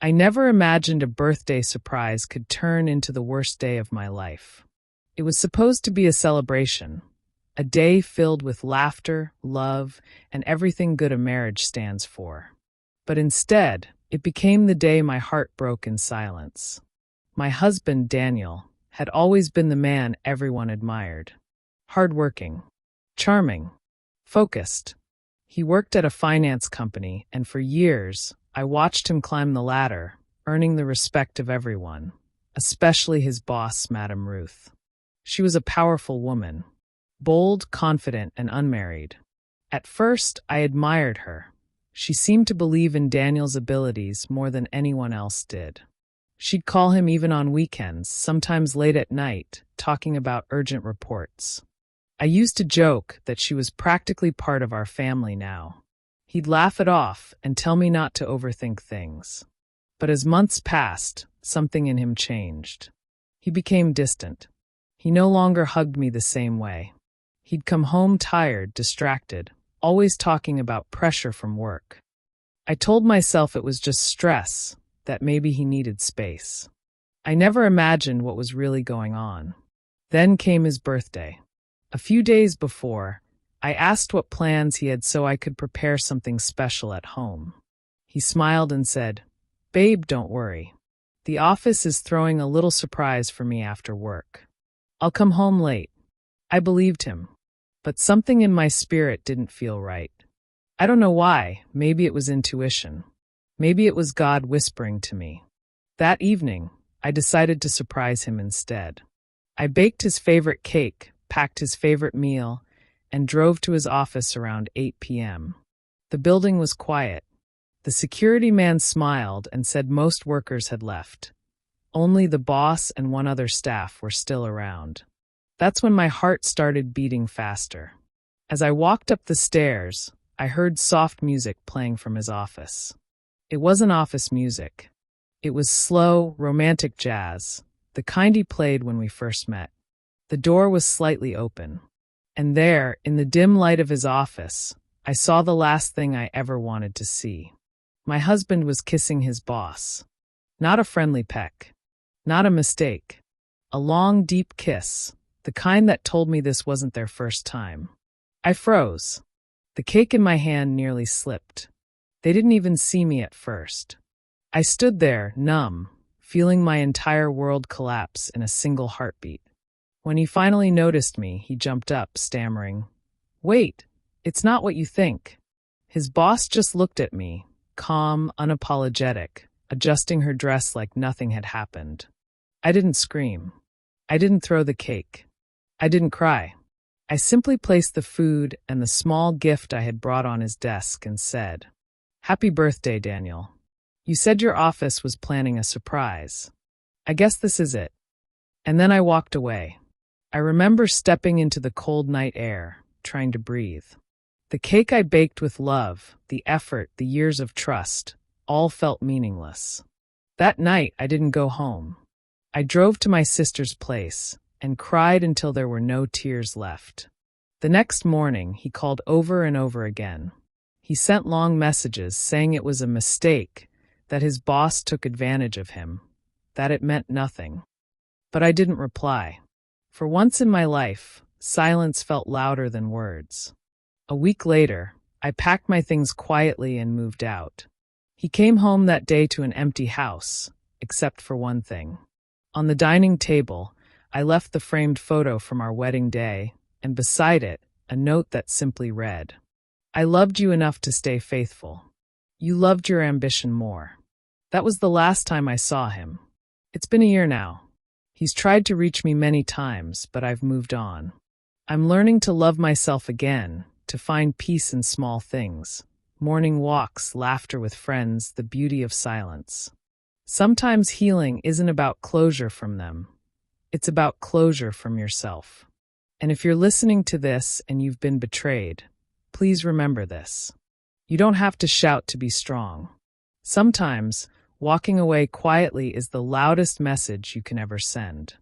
I never imagined a birthday surprise could turn into the worst day of my life. It was supposed to be a celebration, a day filled with laughter, love, and everything good a marriage stands for. But instead, it became the day my heart broke in silence. My husband, Daniel, had always been the man everyone admired. Hardworking, charming, focused. He worked at a finance company, and for years, I watched him climb the ladder, earning the respect of everyone, especially his boss, Madame Ruth. She was a powerful woman, bold, confident, and unmarried. At first, I admired her. She seemed to believe in Daniel's abilities more than anyone else did. She'd call him even on weekends, sometimes late at night, talking about urgent reports. I used to joke that she was practically part of our family now. He'd laugh it off and tell me not to overthink things. But as months passed, something in him changed. He became distant. He no longer hugged me the same way. He'd come home tired, distracted, always talking about pressure from work. I told myself it was just stress, that maybe he needed space. I never imagined what was really going on. Then came his birthday. A few days before, I asked what plans he had so I could prepare something special at home. He smiled and said, "Babe, don't worry. The office is throwing a little surprise for me after work. I'll come home late." I believed him, but something in my spirit didn't feel right. I don't know why. Maybe it was intuition. Maybe it was God whispering to me. That evening, I decided to surprise him instead. I baked his favorite cake, packed his favorite meal, and drove to his office around 8 p.m. The building was quiet. The security man smiled and said most workers had left. Only the boss and one other staff were still around. That's when my heart started beating faster. As I walked up the stairs, I heard soft music playing from his office. It wasn't office music. It was slow, romantic jazz, the kind he played when we first met. The door was slightly open. And there, in the dim light of his office, I saw the last thing I ever wanted to see. My husband was kissing his boss. Not a friendly peck. Not a mistake. A long, deep kiss, the kind that told me this wasn't their first time. I froze. The cake in my hand nearly slipped. They didn't even see me at first. I stood there, numb, feeling my entire world collapse in a single heartbeat. When he finally noticed me, he jumped up, stammering, "Wait, it's not what you think." His boss just looked at me, calm, unapologetic, adjusting her dress like nothing had happened. I didn't scream. I didn't throw the cake. I didn't cry. I simply placed the food and the small gift I had brought on his desk and said, "Happy birthday, Daniel. You said your office was planning a surprise. I guess this is it." And then I walked away. I remember stepping into the cold night air, trying to breathe. The cake I baked with love, the effort, the years of trust, all felt meaningless. That night, I didn't go home. I drove to my sister's place and cried until there were no tears left. The next morning, he called over and over again. He sent long messages saying it was a mistake, that his boss took advantage of him, that it meant nothing. But I didn't reply. For once in my life, silence felt louder than words. A week later, I packed my things quietly and moved out. He came home that day to an empty house, except for one thing. On the dining table, I left the framed photo from our wedding day, and beside it, a note that simply read, "I loved you enough to stay faithful. You loved your ambition more." That was the last time I saw him. It's been a year now. He's tried to reach me many times, but I've moved on. I'm learning to love myself again, to find peace in small things. Morning walks, laughter with friends, the beauty of silence. Sometimes healing isn't about closure from them. It's about closure from yourself. And if you're listening to this and you've been betrayed, please remember this. You don't have to shout to be strong. Sometimes, walking away quietly is the loudest message you can ever send.